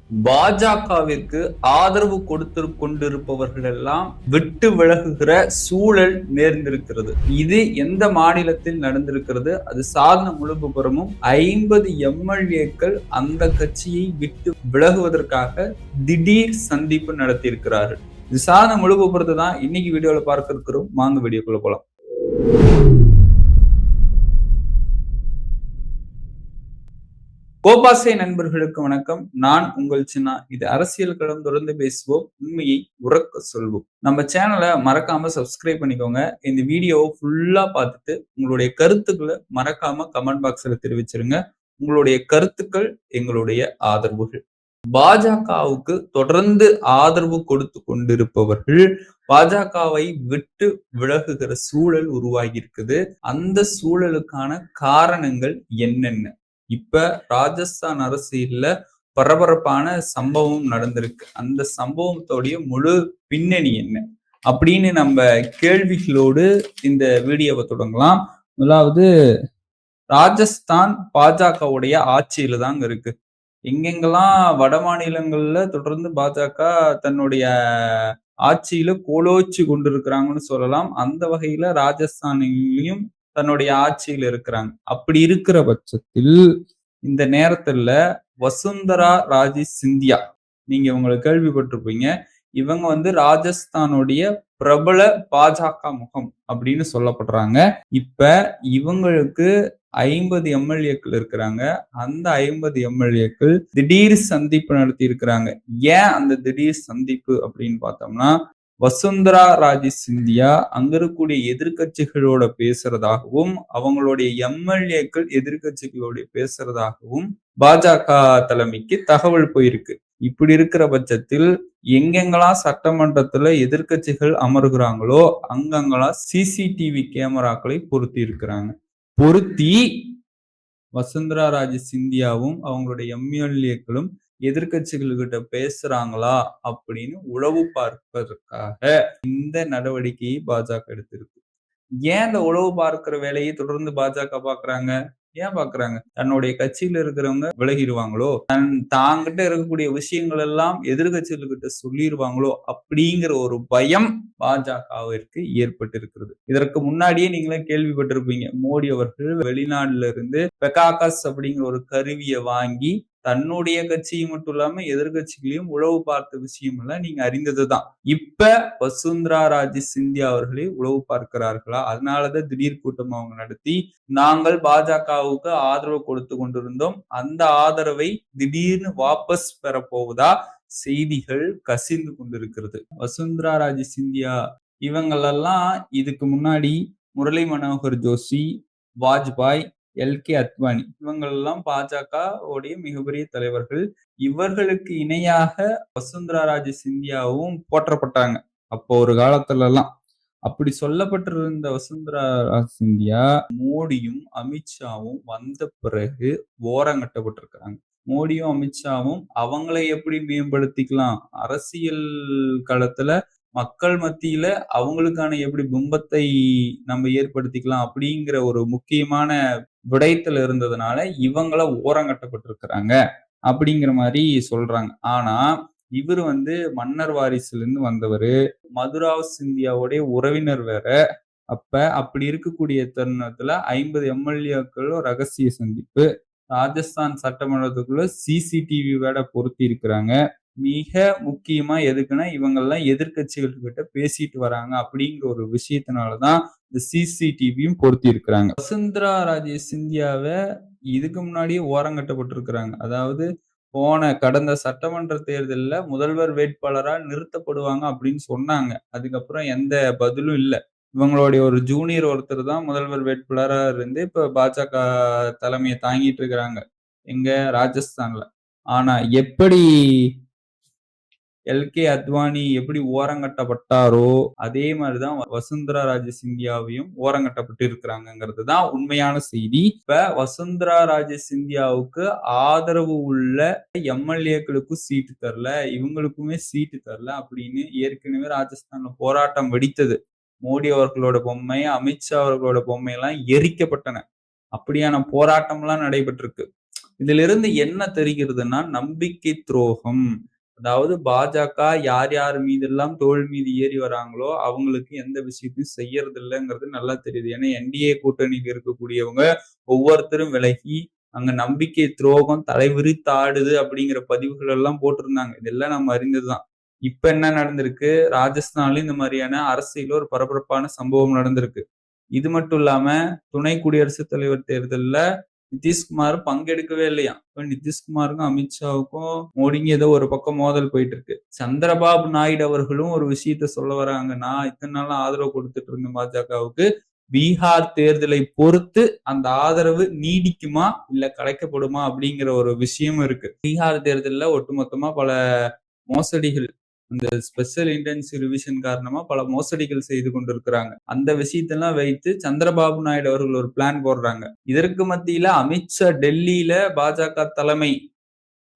பாஜகவிற்கு ஆதரவு கொடுத்து கொண்டிருப்பவர்கள் எல்லாம் விட்டு விலகுகிற சூழல் நேர்ந்திருக்கிறது. இது எந்த மாநிலத்தில் நடந்திருக்கிறது? அது சார்ந்த முழு விபரமும் 50 எம்எல்ஏக்கள் அந்த கட்சியை விட்டு விலகுவதற்காக திடீர் சந்திப்பு நடத்தியிருக்கிறார்கள். இது சார்ந்த முழு விபரத்தை தான் இன்னைக்கு வீடியோல பார்க்க இருக்கிறோம். வாங்க வீடியோக்குள்ள போலாம். கோபாசை நண்பர்களுக்கு வணக்கம். நான் உங்கள் சின்னா. இது அரசியல் களம் தொடர்ந்து பேசுவோம், உண்மையை உறக்க சொல்வோம். நம்ம சேனலை மறக்காம சப்ஸ்கிரைப் பண்ணிக்கோங்க. இந்த வீடியோவை ஃபுல்லா பார்த்துட்டு உங்களுடைய கருத்துக்களை மறக்காம கமெண்ட் பாக்ஸ்ல தெரிவிச்சிருங்க. உங்களுடைய கருத்துக்கள் எங்களுடைய ஆதரவுகள். பாஜகவுக்கு தொடர்ந்து ஆதரவு கொடுத்து கொண்டிருப்பவர்கள் பாஜகவை விட்டு விலகுகிற சூழல் உருவாகி இருக்குது. அந்த சூழலுக்கான காரணங்கள் என்னென்ன? இப்ப ராஜஸ்தான் அரசியல்ல பரபரப்பான சம்பவம் நடந்திருக்கு. அந்த சம்பவத்தோடைய முழு பின்னணி என்ன அப்படின்னு நம்ம கேள்விகளோடு இந்த வீடியோவை தொடங்கலாம். முதலாவது, ராஜஸ்தான் பாஜகவுடைய ஆட்சியில தாங்க இருக்கு. எங்கெங்கெல்லாம் வட மாநிலங்கள்ல தொடர்ந்து பாஜக தன்னுடைய ஆட்சியில கோலோச்சி கொண்டிருக்கிறாங்கன்னு சொல்லலாம். அந்த வகையில ராஜஸ்தானிலையும் தன்னுடைய ஆட்சியில் இருக்கிறாங்க. அப்படி இருக்கிற பட்சத்தில் இந்த நேரத்துல வசுந்தரா ராஜி சிந்தியா, நீங்க இவங்களை கேள்விப்பட்டிருப்பீங்க. இவங்க ராஜஸ்தானுடைய பிரபல பாஜக முகம் அப்படின்னு சொல்லப்படுறாங்க. இப்ப இவங்களுக்கு 50 எம்எல்ஏக்கள் இருக்கிறாங்க. அந்த 50 எம்எல்ஏக்கள் திடீர் சந்திப்பு நடத்தி இருக்கிறாங்க. ஏன் அந்த திடீர் சந்திப்பு அப்படின்னு பார்த்தோம்னா, வசுந்தரா ராஜி சிந்தியா அங்க இருக்கக்கூடிய எதிர்கட்சிகளோட பேசுறதாகவும், அவங்களுடைய எம்எல்ஏக்கள் எதிர்கட்சிகளோட பேசுறதாகவும் பாஜக தலைமைக்கு தகவல் போயிருக்கு. இப்படி இருக்கிற பட்சத்தில் எங்கெங்கெல்லாம் சட்டமன்றத்துல எதிர்கட்சிகள் அமர்கிறாங்களோ அங்கங்கெல்லாம் சிசிடிவி கேமராக்களை பொருத்தி இருக்கிறாங்க. பொருத்தி வசுந்தரா ராஜி சிந்தியாவும் அவங்களுடைய எம்எல்ஏக்களும் எதிர்கட்சிகள்கிட்ட பேசுறாங்களா அப்படின்னு உளவு பார்ப்பதற்காக இந்த நடவடிக்கையை பாஜக எடுத்திருக்கு. ஏன் இந்த உளவு பார்க்கிற வேலையை தொடர்ந்து பாஜக பாக்குறாங்க? ஏன் பாக்குறாங்க? தன்னுடைய கட்சியில இருக்கிறவங்க விலகிடுவாங்களோ, தாங்கிட்ட இருக்கக்கூடிய விஷயங்கள் எல்லாம் எதிர்கட்சிகள்கிட்ட சொல்லிடுவாங்களோ அப்படிங்கிற ஒரு பயம் பாஜகவிற்கு ஏற்பட்டிருக்கிறது. இதற்கு முன்னாடியே நீங்களே கேள்விப்பட்டிருப்பீங்க. மோடி அவர்கள் வெளிநாடுல இருந்து பெகாகஸ் அப்படிங்கிற ஒரு கருவியை வாங்கி தன்னுடைய கட்சியை மட்டும் இல்லாம எதிர்கட்சிகளையும் உளவு பார்த்த விஷயம் எல்லாம் நீங்க அறிந்ததுதான். இப்ப வசுந்தரா ராஜி சிந்தியா அவர்களை உளவு பார்க்கிறார்களா? அதனாலதான் திடீர் கூட்டம் அவங்க நடத்தி நாங்கள் பாஜகவுக்கு ஆதரவு கொடுத்து கொண்டிருந்தோம், அந்த ஆதரவை திடீர்னு வாபஸ் பெற போவதா செய்திகள் கசிந்து கொண்டிருக்கிறது. வசுந்தரா ராஜி சிந்தியா இவங்களெல்லாம் இதுக்கு முன்னாடி முரளி மனோகர் ஜோஷி, வாஜ்பாய், எல்கே அத்வானி இவங்களெல்லாம் பாஜக உடைய மிகப்பெரிய தலைவர்கள். இவர்களுக்கு இணையாக வசுந்தரா ராஜி சிந்தியாவும் போற்றப்பட்டாங்க அப்போ ஒரு காலத்துல எல்லாம். அப்படி சொல்லப்பட்டிருந்த வசுந்தரா ராஜி சிந்தியா மோடியும் அமித்ஷாவும் வந்த பிறகு ஓரங்கட்டப்பட்டிருக்கிறாங்க. மோடியும் அமித்ஷாவும் அவங்களை எப்படி மேம்படுத்திக்கலாம், அரசியல் களத்துல மக்கள் மத்தியில அவங்களுக்கான எப்படி பிம்பத்தை நம்ம ஏற்படுத்திக்கலாம் அப்படிங்கிற ஒரு முக்கியமான விடயத்துல இருந்ததுனால இவங்கள ஓரங்கட்டப்பட்டிருக்கிறாங்க அப்படிங்கிற மாதிரி சொல்றாங்க. ஆனா இவர் மன்னர் வாரிசுல இருந்து வந்தவர், மதுராவ் சிந்தியாவுடைய உறவினர் வேற. அப்படி இருக்கக்கூடிய தருணத்துல 50 எம்எல்ஏக்களும் ரகசிய சந்திப்பு. ராஜஸ்தான் சட்டமன்றத்துக்குள்ள சிசிடிவி வேட பொருத்தி இருக்கிறாங்க. மிக முக்கியமா எதுக்குன்னா இவங்கெல்லாம் எதிர்கட்சிகள் கிட்ட பேசிட்டு வராங்க அப்படிங்கிற ஒரு விஷயத்தினாலதான் இந்த சிசிடிவியும் பொருத்தி இருக்கிறாங்க. வசுந்தரா ராஜே சிந்தியாவை இதுக்கு முன்னாடியே ஓரங்கட்டப்பட்டிருக்கிறாங்க. அதாவது கடந்த சட்டமன்ற தேர்தலில் முதல்வர் வேட்பாளரா நிறுத்தப்படுவாங்க அப்படின்னு சொன்னாங்க. அதுக்கப்புறம் எந்த பதிலும் இல்லை. இவங்களுடைய ஒரு ஜூனியர் ஒருத்தர் தான் முதல்வர் வேட்பாளரா இருந்து இப்ப பாஜக தலைமையை தாங்கிட்டு இருக்கிறாங்க எங்க ராஜஸ்தான்ல. ஆனா எப்படி எல்கே அத்வானி எப்படி ஓரங்கட்டப்பட்டாரோ அதே மாதிரிதான் வசுந்தரா ராஜே சிந்தியாவையும் ஓரங்கட்டப்பட்டு இருக்கிறாங்கிறது தான் உண்மையான செய்தி. இப்ப வசுந்தரா ராஜே சிந்தியாவுக்கு ஆதரவு உள்ள எம்எல்ஏக்களுக்கும் சீட்டு தரல, இவங்களுக்குமே சீட்டு தரல அப்படின்னு ஏற்கனவே ராஜஸ்தான்ல போராட்டம் வெடித்தது. மோடி அவர்களோட பொம்மை, அமித்ஷா அவர்களோட பொம்மை எல்லாம் எரிக்கப்பட்டன. அப்படியான போராட்டம் எல்லாம் நடைபெற்றிருக்கு. இதிலிருந்து என்ன தெரிகிறதுன்னா, நம்பிக்கை துரோகம். அதாவது பாஜக யார் யார் மீதெல்லாம் தோள் மீது ஏறி வராங்களோ, அவங்களுக்கு எந்த விஷயத்தையும் செய்யறது இல்லங்கிறது நல்லா தெரியுது. ஏன்னா என்டிஏ கூட்டணியில இருக்கக்கூடியவங்க ஒவ்வொருத்தரும் விலகி, அங்க நம்பிக்கை துரோகம் தலைவிரித்தாடுது அப்படிங்கிற பதிவுகள் எல்லாம் போட்டிருந்தாங்க. இதெல்லாம் நம்ம அறிந்ததுதான். இப்ப என்ன நடந்திருக்கு? ராஜஸ்தான்ல இந்த மாதிரியான அரசியல்ல ஒரு பரபரப்பான சம்பவம் நடந்திருக்கு. இது மட்டும் இல்லாம, துணை குடியரசுத் தலைவர் தேர்தல்ல நிதிஷ்குமார் பங்கெடுக்கவே இல்லையாம். இப்ப நிதிஷ்குமாருக்கும், அமித்ஷாவுக்கும், மோடிக்கும் ஏதோ ஒரு பக்கம் மோதல் போயிட்டு இருக்கு. சந்திரபாபு நாயுடு அவர்களும் ஒரு விஷயத்த சொல்ல வராங்க. நான் இத்தனை நாளா ஆதரவு கொடுத்துட்டு இருந்தேன் பாஜகவுக்கு. பீகார் தேர்தலை பொறுத்து அந்த ஆதரவு நீடிக்குமா இல்ல கலைக்கப்படுமா அப்படிங்கிற ஒரு விஷயமும் இருக்கு. பீகார் தேர்தல்ல ஒட்டுமொத்தமா பல மோசடிகள், இந்த ஸ்பெஷல் இன்டென்சிவ் ரிவிஷன் காரணமா பல மோசடிகள் செய்து கொண்டிருக்கிறாங்க. அந்த விஷயத்தெல்லாம் வைத்து சந்திரபாபு நாயுடு அவர்கள் ஒரு பிளான் போடுறாங்க. இதற்கு மத்தியில அமித்ஷா டெல்லியில பாஜக தலைமை,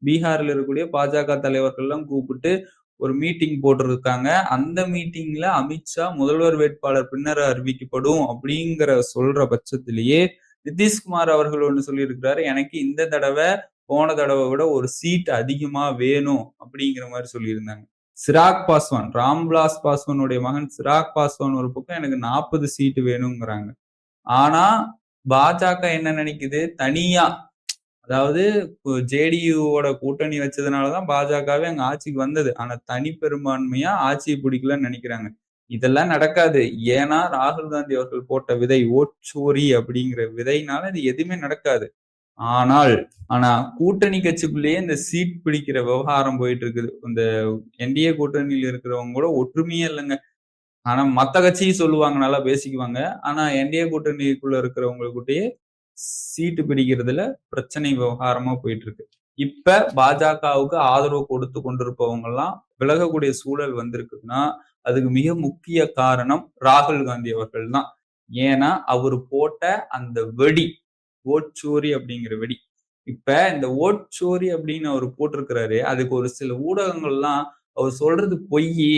பீகார்ல இருக்கக்கூடிய பாஜக தலைவர்கள் எல்லாம் கூப்பிட்டு ஒரு மீட்டிங் போட்டிருக்காங்க. அந்த மீட்டிங்ல அமித்ஷா முதல்வர் வேட்பாளர் பின்னர் அறிவிக்கப்படும் அப்படிங்கிற சொல்ற பட்சத்திலேயே நிதிஷ்குமார் அவர்கள் ஒண்ணு சொல்லியிருக்கிறாரு. எனக்கு இந்த தடவை போன தடவை விட ஒரு சீட் அதிகமா வேணும் அப்படிங்கிற மாதிரி சொல்லியிருந்தாங்க. சிராக் பாஸ்வான், ராம்விலாஸ் பாஸ்வானுடைய மகன் சிராக் பாஸ்வான் ஒரு பக்கம் எனக்கு 40 சீட்டு வேணுங்கிறாங்க. ஆனா பாஜக என்ன நினைக்குது, தனியா, அதாவது ஜேடியூவோட கூட்டணி வச்சதுனாலதான் பாஜகவே அங்க ஆட்சிக்கு வந்தது. ஆனா தனி பெரும்பான்மையா ஆட்சியை பிடிக்கலன்னு நினைக்கிறாங்க. இதெல்லாம் நடக்காது. ஏன்னா ராகுல் காந்தி அவர்கள் போட்ட விதை ஓட்சோரி அப்படிங்கிற விதையினால இது எதுவுமே நடக்காது. ஆனா கூட்டணி கட்சிக்குள்ளேயே இந்த சீட் பிடிக்கிற விவகாரம் போயிட்டு இருக்குது. இந்த என்டிஏ கூட்டணியில் இருக்கிறவங்க கூட ஒற்றுமையே இல்லைங்க. ஆனா மத்த கட்சியும் சொல்லுவாங்க, நல்லா பேசிக்குவாங்க. ஆனா என்டிஏ கூட்டணிக்குள்ள இருக்கிறவங்களுக்கிட்டயே சீட்டு பிடிக்கிறதுல பிரச்சனை விவகாரமா போயிட்டு இருக்கு. இப்ப பாஜகவுக்கு ஆதரவு கொடுத்து கொண்டிருப்பவங்க எல்லாம் விலகக்கூடிய சூழல் வந்திருக்குதுன்னா, அதுக்கு மிக முக்கிய காரணம் ராகுல் காந்தி அவர்கள் தான். ஏன்னா அவரு போட்ட அந்த வெடி, ஓட்சோரி அப்படிங்கிற வெடி. இப்ப இந்த ஓட்சோரி அப்படின்னு அவர் போட்டிருக்கிறாரு. அதுக்கு ஒரு சில ஊடகங்கள்லாம் அவர் சொல்றது பொய்யி.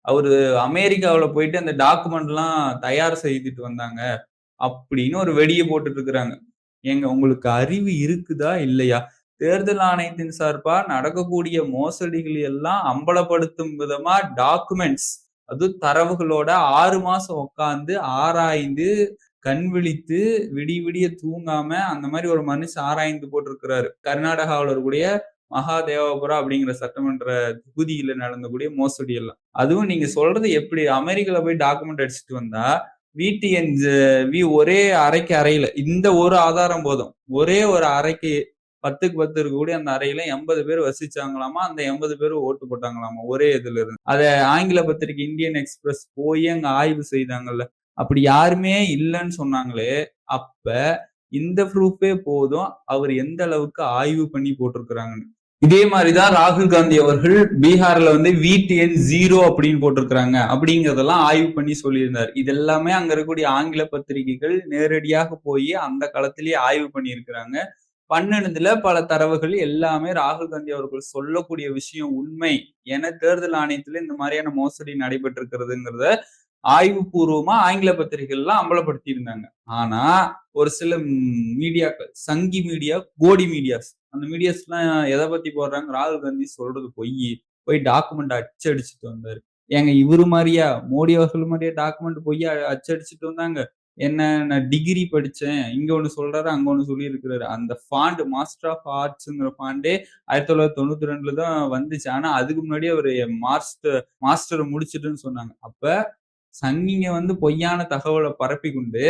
அவரு அமெரிக்காவுல போயிட்டு அந்த டாக்குமெண்ட் எல்லாம் தயார் செய்துட்டு வந்தாங்க அப்படின்னு ஒரு வெடிய போட்டுட்டு இருக்கிறாங்க. ஏங்க உங்களுக்கு அறிவு இருக்குதா இல்லையா? தேர்தல் ஆணையத்தின் சார்பா நடக்கக்கூடிய மோசடிகள் எல்லாம் அம்பலப்படுத்தும் விதமா டாக்குமெண்ட்ஸ், அதுவும் தரவுகளோட 6 மாசம் உட்கார்ந்து ஆராய்ந்து, கண் விழித்து, விடிய விடிய தூங்காம அந்த மாதிரி ஒரு மனுஷன் ஆராய்ந்து போட்டிருக்கிறாரு. கர்நாடகாவுல இருக்கக்கூடிய மகாதேவபுரா அப்படிங்கிற சட்டமன்ற தொகுதியில நடந்தக்கூடிய மோசடி எல்லாம். அதுவும் நீங்க சொல்றது எப்படி? அமெரிக்கால போய் டாக்குமெண்ட் அடிச்சுட்டு வந்தா VTN ஒரே அறைக்கு அறையில இந்த ஒரு ஆதாரம் போதும். ஒரே ஒரு அறைக்கு 10க்கு 10 இருக்கக்கூடிய அந்த அறையில 80 பேர் வசிச்சாங்களாமா. அந்த 80 பேரும் ஓட்டு போட்டாங்களாமா. ஒரே இதுல இருந்து. அத ஆங்கில பத்திரிகை இந்தியன் எக்ஸ்பிரஸ் போய் அங்க ஆய்வு செய்தாங்கல்ல. அப்படி யாருமே இல்லைன்னு சொன்னாங்களே. அப்ப இந்த ப்ரூஃபே போதும் அவர் எந்த அளவுக்கு ஆய்வு பண்ணி போட்டிருக்கிறாங்கன்னு. இதே மாதிரிதான் ராகுல் காந்தி அவர்கள் பீகார்ல வந்து VTN 0 அப்படின்னு போட்டிருக்கிறாங்க அப்படிங்கறதெல்லாம் ஆய்வு பண்ணி சொல்லியிருந்தார். இது எல்லாமே அங்க இருக்கக்கூடிய ஆங்கில பத்திரிகைகள் நேரடியாக போய் அந்த காலத்திலேயே ஆய்வு பண்ணி இருக்கிறாங்க. பண்ணினதுல பல தரவுகள் எல்லாமே ராகுல் காந்தி அவர்கள் சொல்லக்கூடிய விஷயம் உண்மை என தேர்தல் ஆணையத்துல இந்த மாதிரியான மோசடி நடைபெற்றிருக்கிறதுங்கிறத ஆய்வுபூர்வமா ஆங்கில பத்திரிகைகள் எல்லாம் அம்பலப்படுத்தி இருந்தாங்க. ஆனா ஒரு சில மீடியாக்கள், சங்கி மீடியா, கோடி மீடியாஸ், அந்த மீடியாஸ் எல்லாம் எதை பத்தி போடுறாங்க? ராகுல் காந்தி சொல்றது பொய், போய் டாக்குமெண்ட் அச்சடிச்சுட்டு வந்தாரு. ஏங்க இவரு மாதிரியா, மோடி அவர்கள் மாதிரியா டாக்குமெண்ட் பொய்யா அச்சடிச்சுட்டு வந்தாங்க? என்ன, நான் டிகிரி படிச்சேன், இங்க ஒண்ணு சொல்றாரு, அங்க ஒண்ணு சொல்லி இருக்கிறாரு. அந்த ஃபாண்ட் மாஸ்டர் ஆஃப் ஆர்ட்ஸ்ங்கிற ஃபாண்டே 1992ல தான் வந்துச்சு. ஆனா அதுக்கு முன்னாடி அவரு மாஸ்டர் முடிச்சிட்டுன்னு சொன்னாங்க. அப்ப சங்கிங்க வந்து பொய்யான தகவலை பரப்பி கொண்டு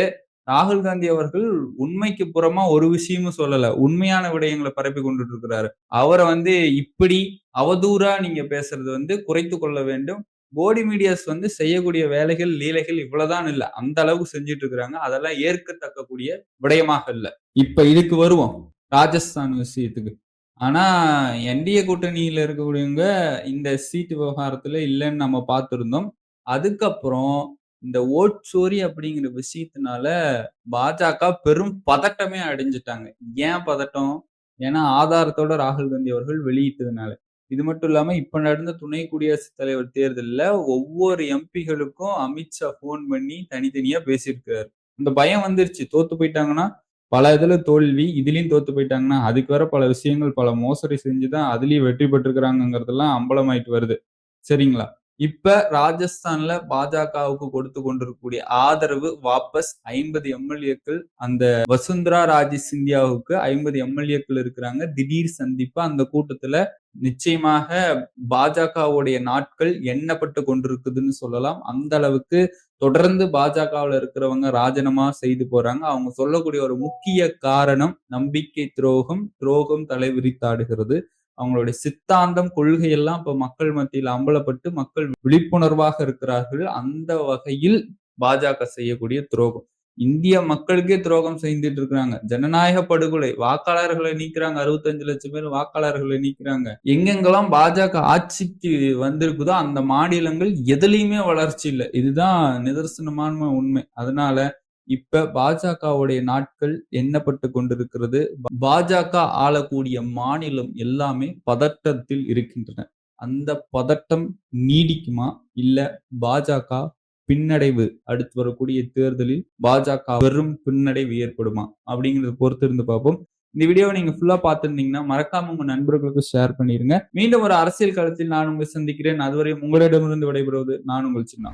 ராகுல் காந்தி அவர்கள் உண்மைக்கு புறமா ஒரு விஷயமும் சொல்லல. உண்மையான விடயங்களை பரப்பி கொண்டுட்டு இருக்கிறாரு. அவரை வந்து இப்படி அவதூறா நீங்க பேசுறது வந்து குறைத்து கொள்ள வேண்டும். கோடி மீடியாஸ் வந்து செய்யக்கூடிய வேலைகள், லீலைகள் இவ்வளவுதான் இல்ல. அந்த அளவுக்கு செஞ்சுட்டு இருக்கிறாங்க. அதெல்லாம் ஏற்கத்தக்கக்கூடிய விடயமாக இல்ல. இப்ப இதுக்கு வருவோம். ராஜஸ்தான் விஷயத்துக்கு. ஆனா என்டிஏ கூட்டணியில இருக்கக்கூடியவங்க இந்த சீட்டு விவகாரத்துல இல்லைன்னு நம்ம பார்த்திருந்தோம். அதுக்கப்புறம் இந்த ஓட்சோரி அப்படிங்கிற விஷயத்தினால பாஜக பெரும் பதட்டமே அடைஞ்சுட்டாங்க. ஏன் பதட்டம்? ஏன்னா ஆதாரத்தோட ராகுல் காந்தி அவர்கள் வெளியிட்டதுனால. இது மட்டும் இல்லாம இப்ப நடந்த துணை குடியரசுத் தலைவர் தேர்தல்ல ஒவ்வொரு எம்பிகளுக்கும் அமித்ஷா போன் பண்ணி தனித்தனியா பேசியிருக்கிறாரு. இந்த பயம் வந்துருச்சு. தோத்து போயிட்டாங்கன்னா பல இதுல தோல்வி, இதுலயும் தோத்து போயிட்டாங்கன்னா, அதுக்கு வேற பல விஷயங்கள், பல மோசடி செஞ்சுதான் அதுலயும் வெற்றி பெற்றிருக்கிறாங்கங்கிறதெல்லாம் அம்பலமாயிட்டு வருது. சரிங்களா? இப்ப ராஜஸ்தான்ல பாஜகவுக்கு கொடுத்து கொண்டிருக்கக்கூடிய ஆதரவு வாபஸ் 50 எம்எல்ஏக்கள் அந்த வசுந்தரா ராஜே சிந்தியாவுக்கு 50 எம்எல்ஏக்கள் இருக்கிறாங்க. திடீர் சந்திப்பு. அந்த கூட்டத்துல நிச்சயமாக பாஜகவுடைய நாட்கள் எண்ணப்பட்டு கொண்டிருக்குதுன்னு சொல்லலாம். அந்த அளவுக்கு தொடர்ந்து பாஜகவுல இருக்கிறவங்க ராஜினாமா செய்து போறாங்க. அவங்க சொல்லக்கூடிய ஒரு முக்கிய காரணம் நம்பிக்கை துரோகம், துரோகம் தலை விரித்தாடுகிறது. அவங்களுடைய சித்தாந்தம், கொள்கை எல்லாம் இப்ப மக்கள் மத்தியில் அம்பலப்பட்டு மக்கள் விழிப்புணர்வாக இருக்கிறார்கள். அந்த வகையில் பாஜக செய்யக்கூடிய துரோகம். இந்திய மக்களுக்கே துரோகம் செய்துட்டு இருக்கிறாங்க. ஜனநாயக படுகொலை, வாக்காளர்களை நீக்குறாங்க. 65 லட்சம் பேர் வாக்காளர்களை நீக்குறாங்க. எங்கெங்கெல்லாம் பாஜக ஆட்சிக்கு வந்திருக்குதோ அந்த மாநிலங்கள் எதுலயுமே வளர்ச்சி இல்ல. இதுதான் நிதர்சனமான உண்மை. அதனால இப்ப பாஜகவுடைய நாட்கள் எண்ணப்பட்டு கொண்டிருக்கிறது. பாஜக ஆளக்கூடிய மாநிலம் எல்லாமே பதட்டத்தில் இருக்கின்றன. அந்த பதட்டம் நீடிக்குமா? இல்ல பாஜக பின்னடைவு, அடுத்து வரக்கூடிய தேர்தலில் பாஜக வெறும் பின்னடைவு ஏற்படுமா? அப்படிங்கறத பொறுத்து இருந்து பார்ப்போம். இந்த வீடியோவை நீங்க ஃபுல்லா பார்த்திருந்தீங்கன்னா மறக்காம உங்க நண்பர்களுக்கு ஷேர் பண்ணிருங்க. மீண்டும் ஒரு அரசியல் களத்தில் நான் உங்களை சந்திக்கிறேன். அதுவரை உங்களிடமிருந்து விடைபெறுவது நான் உங்கள் சின்னா.